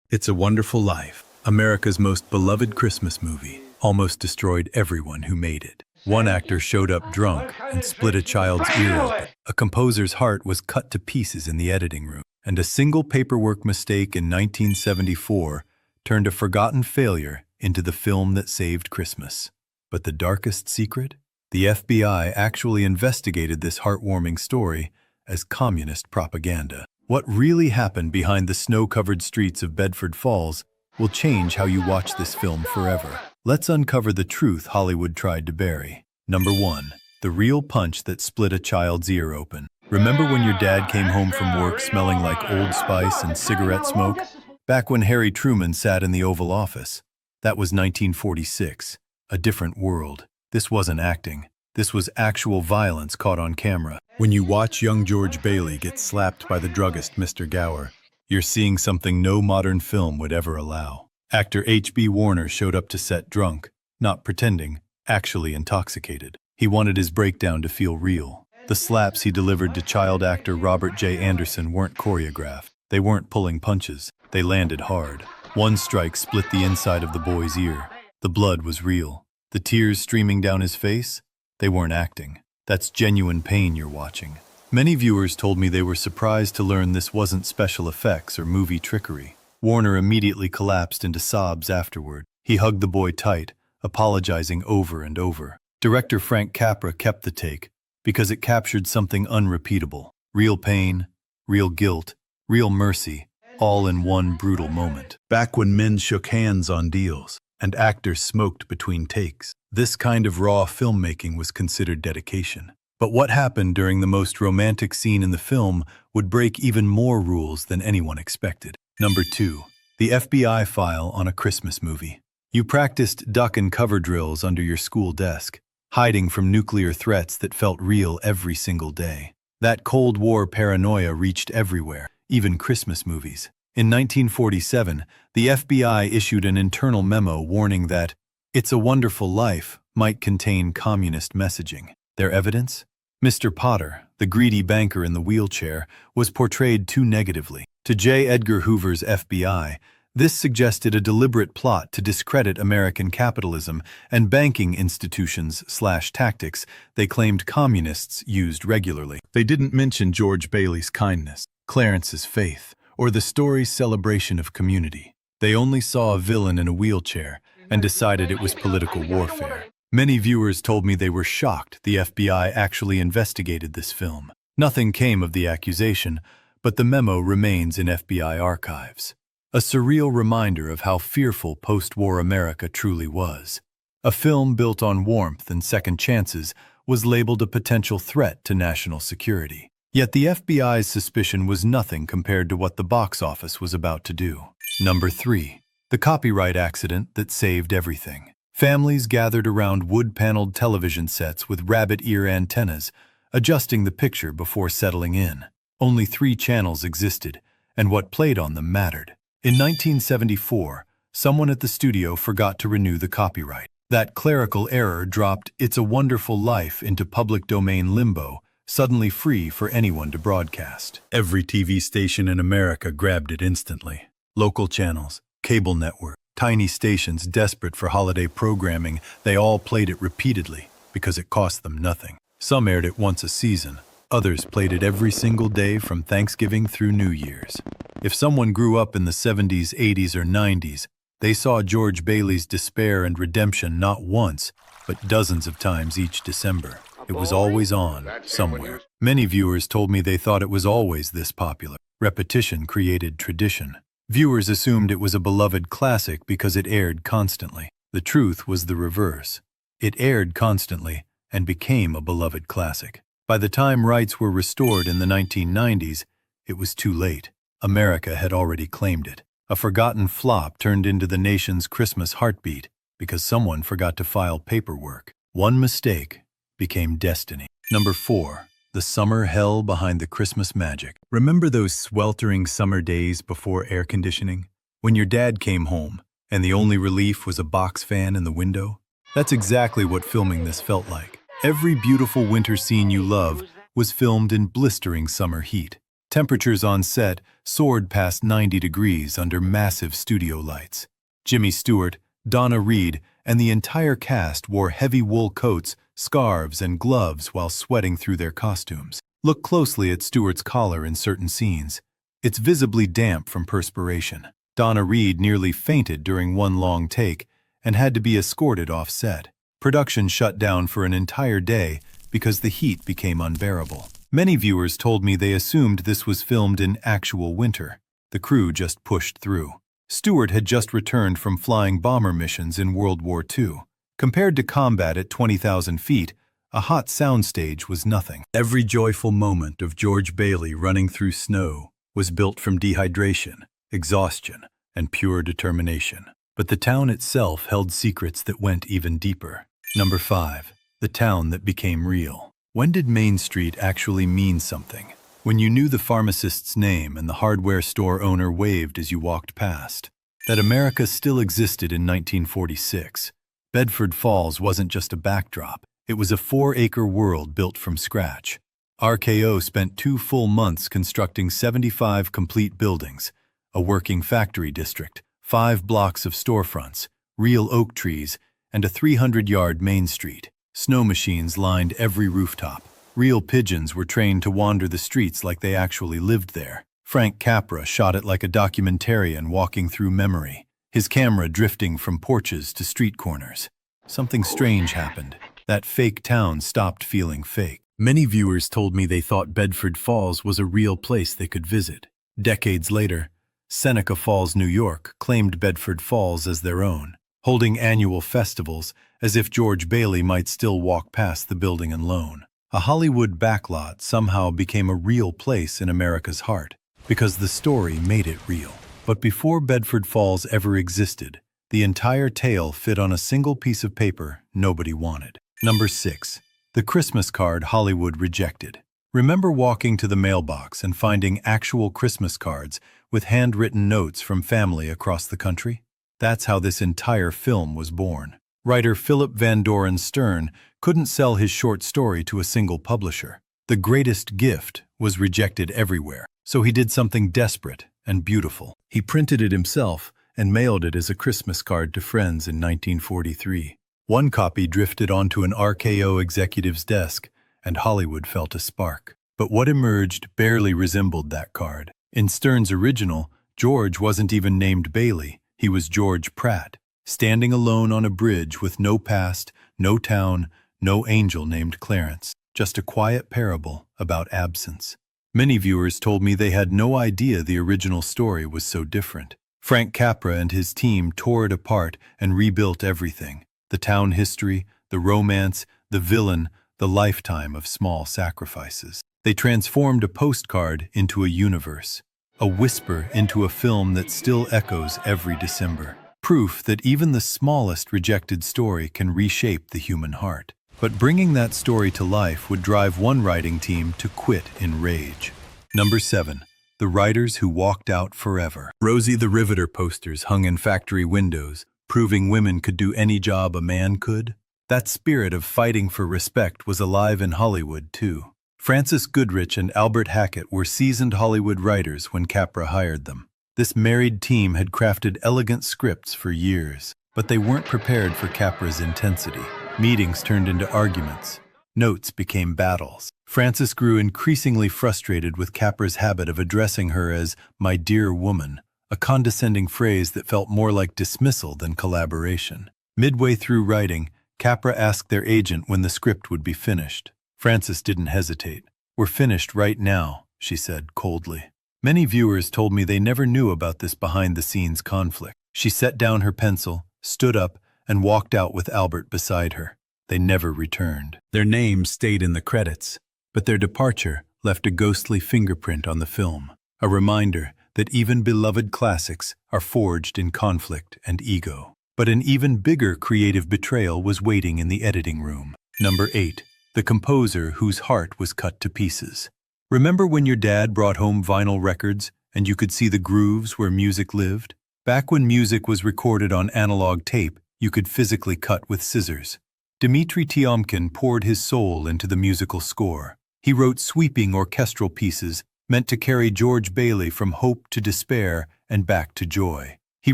It's a Wonderful Life, America's most beloved Christmas movie, almost destroyed everyone who made it. One actor showed up drunk and split a child's ear open. A composer's heart was cut to pieces in the editing room. And a single paperwork mistake in 1974 turned a forgotten failure into the film that saved Christmas. But the darkest secret? The FBI actually investigated this heartwarming story as communist propaganda. What really happened behind the snow-covered streets of Bedford Falls will change how you watch this film forever. Let's uncover the truth Hollywood tried to bury. Number 1. The real punch that split a child's ear open. Remember when your dad came home from work smelling like Old Spice and cigarette smoke? Back when Harry Truman sat in the Oval Office. That was 1946. A different world. This wasn't acting. This was actual violence caught on camera. When you watch young George Bailey get slapped by the druggist Mr. Gower, you're seeing something no modern film would ever allow. Actor H.B. Warner showed up to set drunk, not pretending, actually intoxicated. He wanted his breakdown to feel real. The slaps he delivered to child actor Robert J. Anderson weren't choreographed. They weren't pulling punches. They landed hard. One strike split the inside of the boy's ear. The blood was real. The tears streaming down his face? They weren't acting. That's genuine pain you're watching. Many viewers told me they were surprised to learn this wasn't special effects or movie trickery. Warner immediately collapsed into sobs afterward. He hugged the boy tight, apologizing over and over. Director Frank Capra kept the take because it captured something unrepeatable. Real pain, real guilt, real mercy, all in one brutal moment. Back when men shook hands on deals and actors smoked between takes, this kind of raw filmmaking was considered dedication. But what happened during the most romantic scene in the film would break even more rules than anyone expected. Number 2. The FBI file on a Christmas movie. You practiced duck and cover drills under your school desk, hiding from nuclear threats that felt real every single day. That Cold War paranoia reached everywhere, even Christmas movies. In 1947, the FBI issued an internal memo warning that "It's a Wonderful Life" might contain communist messaging. Their evidence? Mr. Potter, the greedy banker in the wheelchair, was portrayed too negatively. To J. Edgar Hoover's FBI, this suggested a deliberate plot to discredit American capitalism and banking institutions/tactics they claimed communists used regularly. They didn't mention George Bailey's kindness, Clarence's faith, or the story's celebration of community. They only saw a villain in a wheelchair and decided it was political warfare. Many viewers told me they were shocked the FBI actually investigated this film. Nothing came of the accusation, but the memo remains in FBI archives. A surreal reminder of how fearful post-war America truly was. A film built on warmth and second chances was labeled a potential threat to national security. Yet the FBI's suspicion was nothing compared to what the box office was about to do. Number 3. The copyright accident that saved everything. Families gathered around wood-paneled television sets with rabbit ear antennas, adjusting the picture before settling in. Only 3 channels existed, and what played on them mattered. In 1974, someone at the studio forgot to renew the copyright. That clerical error dropped "It's a Wonderful Life" into public domain limbo, suddenly free for anyone to broadcast. Every TV station in America grabbed it instantly. Local channels, cable network, tiny stations desperate for holiday programming, they all played it repeatedly because it cost them nothing. Some aired it once a season. Others played it every single day from Thanksgiving through New Year's. If someone grew up in the 70s, 80s, or 90s, they saw George Bailey's despair and redemption not once, but dozens of times each December. It was always on, somewhere. Many viewers told me they thought it was always this popular. Repetition created tradition. Viewers assumed it was a beloved classic because it aired constantly. The truth was the reverse. It aired constantly and became a beloved classic. By the time rights were restored in the 1990s, it was too late. America had already claimed it. A forgotten flop turned into the nation's Christmas heartbeat because someone forgot to file paperwork. One mistake became destiny. Number 4. The summer hell behind the Christmas magic. Remember those sweltering summer days before air conditioning? When your dad came home and the only relief was a box fan in the window? That's exactly what filming this felt like. Every beautiful winter scene you love was filmed in blistering summer heat. Temperatures on set soared past 90 degrees under massive studio lights. Jimmy Stewart, Donna Reed, and the entire cast wore heavy wool coats, scarves, and gloves while sweating through their costumes. Look closely at Stewart's collar in certain scenes. It's visibly damp from perspiration. Donna Reed nearly fainted during one long take and had to be escorted off set. Production shut down for an entire day because the heat became unbearable. Many viewers told me they assumed this was filmed in actual winter. The crew just pushed through. Stewart had just returned from flying bomber missions in World War II. Compared to combat at 20,000 feet, a hot soundstage was nothing. Every joyful moment of George Bailey running through snow was built from dehydration, exhaustion, and pure determination. But the town itself held secrets that went even deeper. Number 5. The town that became real. When did Main Street actually mean something? When you knew the pharmacist's name and the hardware store owner waved as you walked past. That America still existed in 1946. Bedford Falls wasn't just a backdrop. It was a 4-acre world built from scratch. RKO spent 2 full months constructing 75 complete buildings, a working factory district, 5 blocks of storefronts, real oak trees, and a 300-yard Main Street. Snow machines lined every rooftop. Real pigeons were trained to wander the streets like they actually lived there. Frank Capra shot it like a documentarian walking through memory, his camera drifting from porches to street corners. Something strange happened. That fake town stopped feeling fake. Many viewers told me they thought Bedford Falls was a real place they could visit. Decades later, Seneca Falls, New York, claimed Bedford Falls as their own, holding annual festivals as if George Bailey might still walk past the building alone. A Hollywood backlot somehow became a real place in America's heart, because the story made it real. But before Bedford Falls ever existed, the entire tale fit on a single piece of paper nobody wanted. Number 6. The Christmas card Hollywood rejected. Remember walking to the mailbox and finding actual Christmas cards with handwritten notes from family across the country? That's how this entire film was born. Writer Philip Van Doren Stern couldn't sell his short story to a single publisher. The greatest gift was rejected everywhere, so he did something desperate and beautiful. He printed it himself and mailed it as a Christmas card to friends in 1943. One copy drifted onto an RKO executive's desk, and Hollywood felt a spark. But what emerged barely resembled that card. In Stern's original, George wasn't even named Bailey, he was George Pratt, standing alone on a bridge with no past, no town, no angel named Clarence, just a quiet parable about absence. Many viewers told me they had no idea the original story was so different. Frank Capra and his team tore it apart and rebuilt everything. The town history, the romance, the villain, the lifetime of small sacrifices. They transformed a postcard into a universe, a whisper into a film that still echoes every December. Proof that even the smallest rejected story can reshape the human heart. But bringing that story to life would drive one writing team to quit in rage. Number 7. The writers who walked out forever. Rosie the Riveter posters hung in factory windows, proving women could do any job a man could. That spirit of fighting for respect was alive in Hollywood, too. Francis Goodrich and Albert Hackett were seasoned Hollywood writers when Capra hired them. This married team had crafted elegant scripts for years, but they weren't prepared for Capra's intensity. Meetings turned into arguments. Notes became battles. Francis grew increasingly frustrated with Capra's habit of addressing her as "my dear woman," a condescending phrase that felt more like dismissal than collaboration. Midway through writing, Capra asked their agent when the script would be finished. Francis didn't hesitate. "We're finished right now," she said coldly. Many viewers told me they never knew about this behind-the-scenes conflict. She set down her pencil, stood up, and walked out with Albert beside her. They never returned. Their names stayed in the credits, but their departure left a ghostly fingerprint on the film, a reminder that even beloved classics are forged in conflict and ego. But an even bigger creative betrayal was waiting in the editing room. Number 8. The composer whose heart was cut to pieces. Remember when your dad brought home vinyl records and you could see the grooves where music lived? Back when music was recorded on analog tape, you could physically cut with scissors. Dmitri Tiomkin poured his soul into the musical score. He wrote sweeping orchestral pieces meant to carry George Bailey from hope to despair and back to joy. He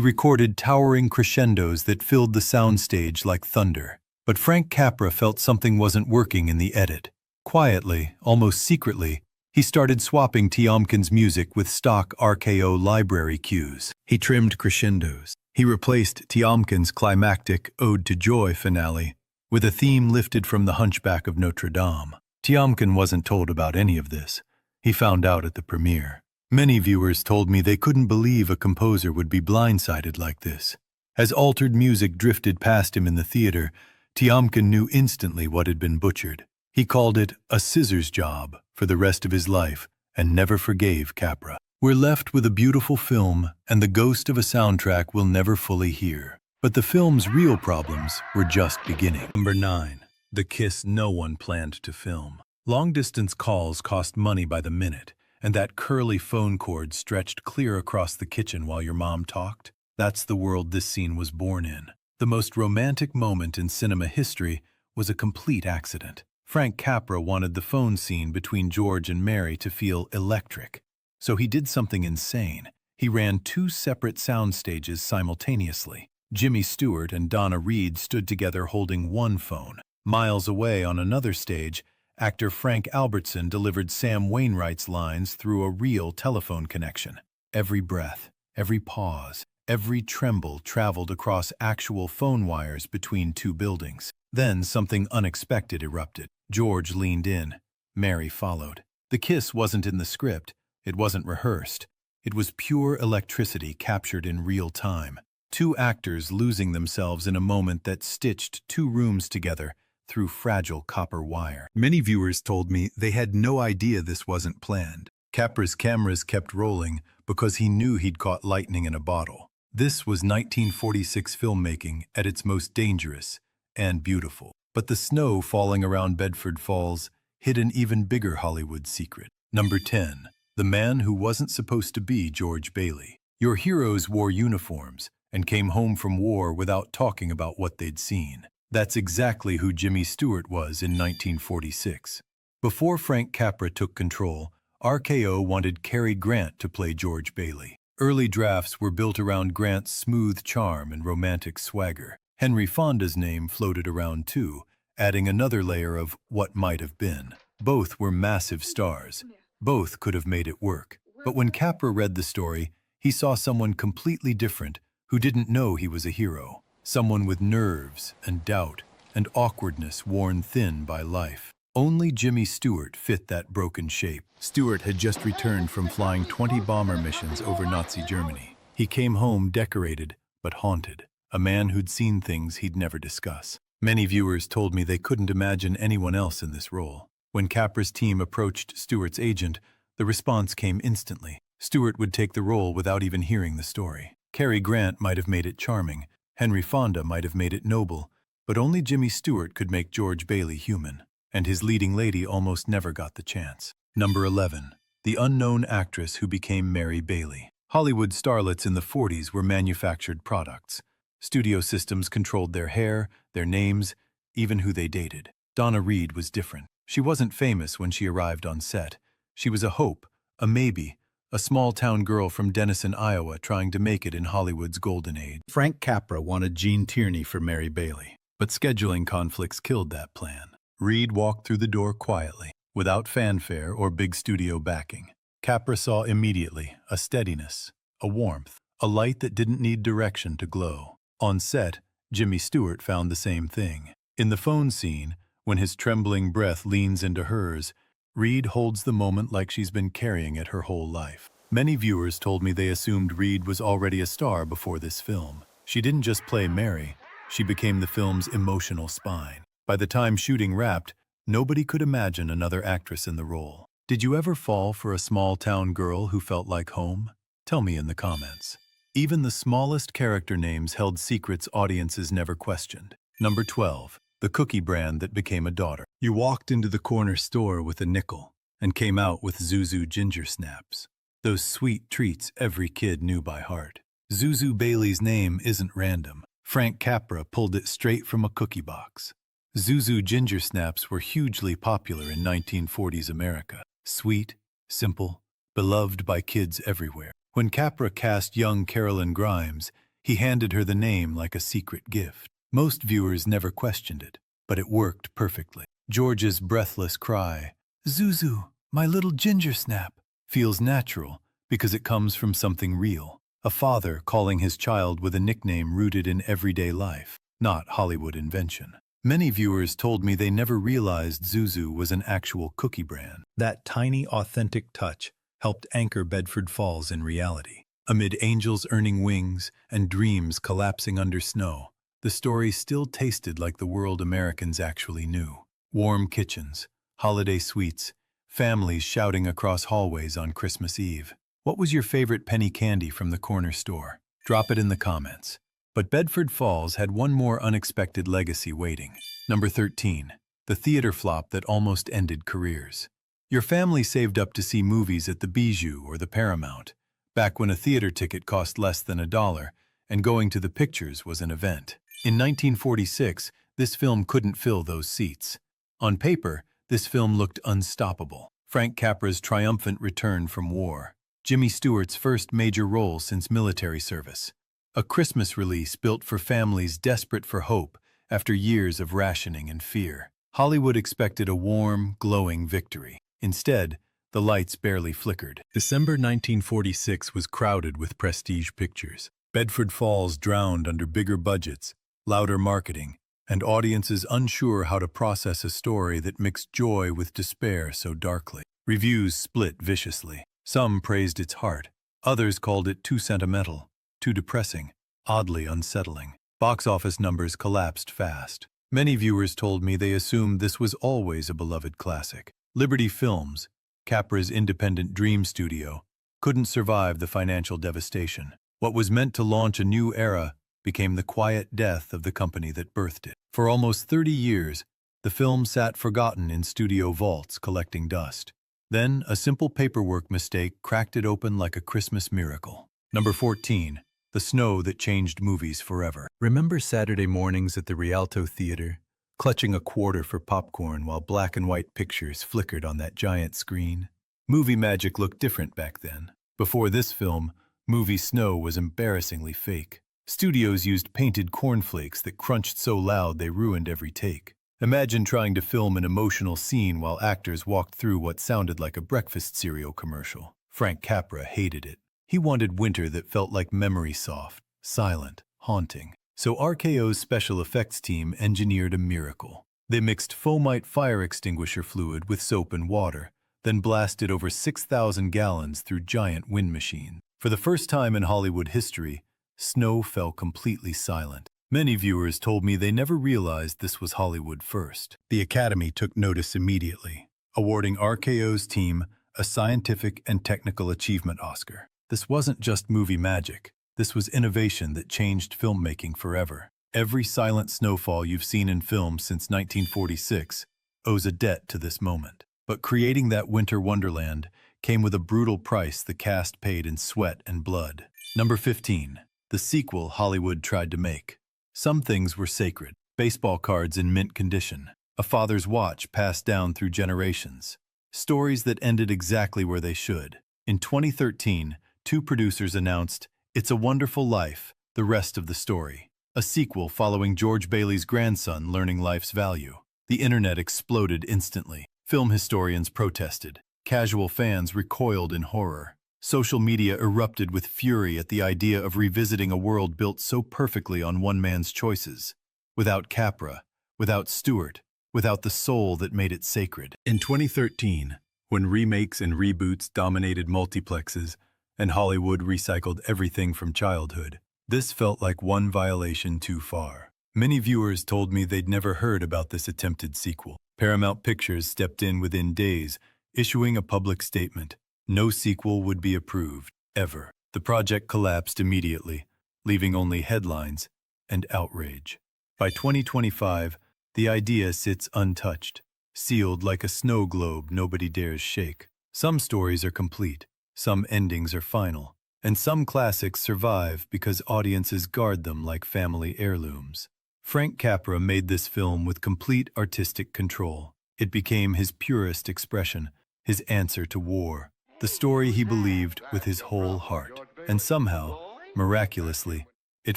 recorded towering crescendos that filled the soundstage like thunder. But Frank Capra felt something wasn't working in the edit. Quietly, almost secretly, he started swapping Tiomkin's music with stock RKO library cues. He trimmed crescendos. He replaced Tiomkin's climactic Ode to Joy finale with a theme lifted from The Hunchback of Notre Dame. Tiomkin wasn't told about any of this. He found out at the premiere. Many viewers told me they couldn't believe a composer would be blindsided like this. As altered music drifted past him in the theater, Tiomkin knew instantly what had been butchered. He called it a scissors job for the rest of his life and never forgave Capra. We're left with a beautiful film and the ghost of a soundtrack we'll never fully hear. But the film's real problems were just beginning. Number 9. The kiss no one planned to film. Long-distance calls cost money by the minute, and that curly phone cord stretched clear across the kitchen while your mom talked. That's the world this scene was born in. The most romantic moment in cinema history was a complete accident. Frank Capra wanted the phone scene between George and Mary to feel electric. So he did something insane. He ran 2 separate sound stages simultaneously. Jimmy Stewart and Donna Reed stood together holding one phone. Miles away on another stage, actor Frank Albertson delivered Sam Wainwright's lines through a real telephone connection. Every breath, every pause, every tremble traveled across actual phone wires between 2 buildings. Then something unexpected erupted. George leaned in. Mary followed. The kiss wasn't in the script. It wasn't rehearsed. It was pure electricity captured in real time. 2 actors losing themselves in a moment that stitched 2 rooms together through fragile copper wire. Many viewers told me they had no idea this wasn't planned. Capra's cameras kept rolling because he knew he'd caught lightning in a bottle. This was 1946 filmmaking at its most dangerous and beautiful. But the snow falling around Bedford Falls hid an even bigger Hollywood secret. Number 10. The man who wasn't supposed to be George Bailey. Your heroes wore uniforms and came home from war without talking about what they'd seen. That's exactly who Jimmy Stewart was in 1946. Before Frank Capra took control, RKO wanted Cary Grant to play George Bailey. Early drafts were built around Grant's smooth charm and romantic swagger. Henry Fonda's name floated around too, adding another layer of what might have been. Both were massive stars. Both could have made it work. But when Capra read the story, he saw someone completely different who didn't know he was a hero. Someone with nerves and doubt and awkwardness worn thin by life. Only Jimmy Stewart fit that broken shape. Stewart had just returned from flying 20 bomber missions over Nazi Germany. He came home decorated but haunted, a man who'd seen things he'd never discuss. Many viewers told me they couldn't imagine anyone else in this role. When Capra's team approached Stewart's agent, the response came instantly. Stewart would take the role without even hearing the story. Cary Grant might have made it charming, Henry Fonda might have made it noble, but only Jimmy Stewart could make George Bailey human, and his leading lady almost never got the chance. Number 11. The unknown actress who became Mary Bailey. Hollywood starlets in the 40s were manufactured products. Studio systems controlled their hair, their names, even who they dated. Donna Reed was different. She wasn't famous when she arrived on set. She was a hope, a maybe, a small-town girl from Denison, Iowa, trying to make it in Hollywood's golden age. Frank Capra wanted Gene Tierney for Mary Bailey, but scheduling conflicts killed that plan. Reed walked through the door quietly, without fanfare or big studio backing. Capra saw immediately a steadiness, a warmth, a light that didn't need direction to glow. On set, Jimmy Stewart found the same thing. In the phone scene, when his trembling breath leans into hers, Reed holds the moment like she's been carrying it her whole life. Many viewers told me they assumed Reed was already a star before this film. She didn't just play Mary, she became the film's emotional spine. By the time shooting wrapped, nobody could imagine another actress in the role. Did you ever fall for a small-town girl who felt like home? Tell me in the comments. Even the smallest character names held secrets audiences never questioned. Number 12. The cookie brand that became a daughter. You walked into the corner store with a nickel and came out with Zuzu Ginger Snaps. Those sweet treats every kid knew by heart. Zuzu Bailey's name isn't random. Frank Capra pulled it straight from a cookie box. Zuzu Ginger Snaps were hugely popular in 1940s America. Sweet, simple, beloved by kids everywhere. When Capra cast young Carolyn Grimes, he handed her the name like a secret gift. Most viewers never questioned it, but it worked perfectly. George's breathless cry, "Zuzu, my little ginger snap," feels natural because it comes from something real. A father calling his child with a nickname rooted in everyday life, not Hollywood invention. Many viewers told me they never realized Zuzu was an actual cookie brand. That tiny, authentic touch helped anchor Bedford Falls in reality. Amid angels earning wings and dreams collapsing under snow, the story still tasted like the world Americans actually knew. Warm kitchens, holiday sweets, families shouting across hallways on Christmas Eve. What was your favorite penny candy from the corner store? Drop it in the comments. But Bedford Falls had one more unexpected legacy waiting. Number 13. The theater flop that almost ended careers. Your family saved up to see movies at the Bijou or the Paramount, back when a theater ticket cost less than $1, and going to the pictures was an event. In 1946, this film couldn't fill those seats. On paper, this film looked unstoppable. Frank Capra's triumphant return from war. Jimmy Stewart's first major role since military service. A Christmas release built for families desperate for hope after years of rationing and fear. Hollywood expected a warm, glowing victory. Instead, the lights barely flickered. December 1946 was crowded with prestige pictures. Bedford Falls drowned under bigger budgets, louder marketing, and audiences unsure how to process a story that mixed joy with despair so darkly. Reviews split viciously. Some praised its heart. Others called it too sentimental, too depressing, oddly unsettling. Box office numbers collapsed fast. Many viewers told me they assumed this was always a beloved classic. Liberty Films, Capra's independent dream studio, couldn't survive the financial devastation. What was meant to launch a new era became the quiet death of the company that birthed it. For almost 30 years, the film sat forgotten in studio vaults collecting dust. Then, a simple paperwork mistake cracked it open like a Christmas miracle. Number 14. The snow that changed movies forever. Remember Saturday mornings at the Rialto Theater, clutching a quarter for popcorn while black and white pictures flickered on that giant screen? Movie magic looked different back then. Before this film, movie snow was embarrassingly fake. Studios used painted cornflakes that crunched so loud they ruined every take. Imagine trying to film an emotional scene while actors walked through what sounded like a breakfast cereal commercial. Frank Capra hated it. He wanted winter that felt like memory soft, silent, haunting. So RKO's special effects team engineered a miracle. They mixed foamite fire extinguisher fluid with soap and water, then blasted over 6,000 gallons through giant wind machines. For the first time in Hollywood history, snow fell completely silent. Many viewers told me they never realized this was Hollywood first. The Academy took notice immediately, awarding RKO's team a Scientific and Technical Achievement Oscar. This wasn't just movie magic. This was innovation that changed filmmaking forever. Every silent snowfall you've seen in film since 1946 owes a debt to this moment. But creating that winter wonderland came with a brutal price the cast paid in sweat and blood. Number 15. The sequel Hollywood tried to make. Some things were sacred. Baseball cards in mint condition. A father's watch passed down through generations. Stories that ended exactly where they should. In 2013, two producers announced It's a Wonderful Life, the rest of the story. A sequel following George Bailey's grandson learning life's value. The internet exploded instantly. Film historians protested. Casual fans recoiled in horror. Social media erupted with fury at the idea of revisiting a world built so perfectly on one man's choices. Without Capra, without Stewart, without the soul that made it sacred. In 2013, when remakes and reboots dominated multiplexes, and Hollywood recycled everything from childhood, this felt like one violation too far. Many viewers told me they'd never heard about this attempted sequel. Paramount Pictures stepped in within days, issuing a public statement. No sequel would be approved, ever. The project collapsed immediately, leaving only headlines and outrage. By 2025, the idea sits untouched, sealed like a snow globe nobody dares shake. Some stories are complete. Some endings are final, and some classics survive because audiences guard them like family heirlooms. Frank Capra made this film with complete artistic control. It became his purest expression, his answer to war. The story he believed with his whole heart. And somehow, miraculously, it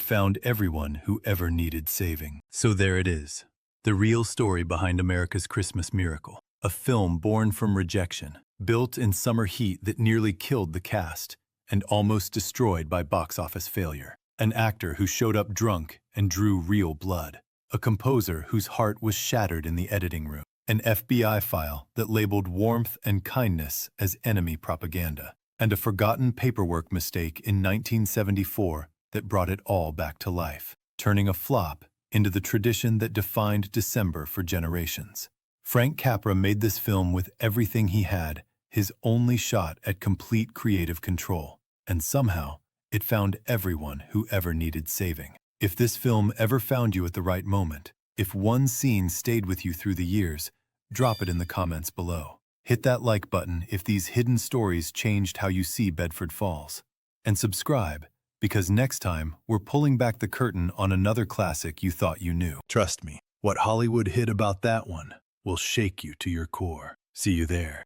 found everyone who ever needed saving. So there it is, the real story behind America's Christmas Miracle. A film born from rejection, built in summer heat that nearly killed the cast, and almost destroyed by box office failure. An actor who showed up drunk and drew real blood. A composer whose heart was shattered in the editing room. An FBI file that labeled warmth and kindness as enemy propaganda. And a forgotten paperwork mistake in 1974 that brought it all back to life, turning a flop into the tradition that defined December for generations. Frank Capra made this film with everything he had, his only shot at complete creative control. And somehow, it found everyone who ever needed saving. If this film ever found you at the right moment, if one scene stayed with you through the years, drop it in the comments below. Hit that like button if these hidden stories changed how you see Bedford Falls. And subscribe, because next time we're pulling back the curtain on another classic you thought you knew. Trust me, what Hollywood hid about that one will shake you to your core. See you there.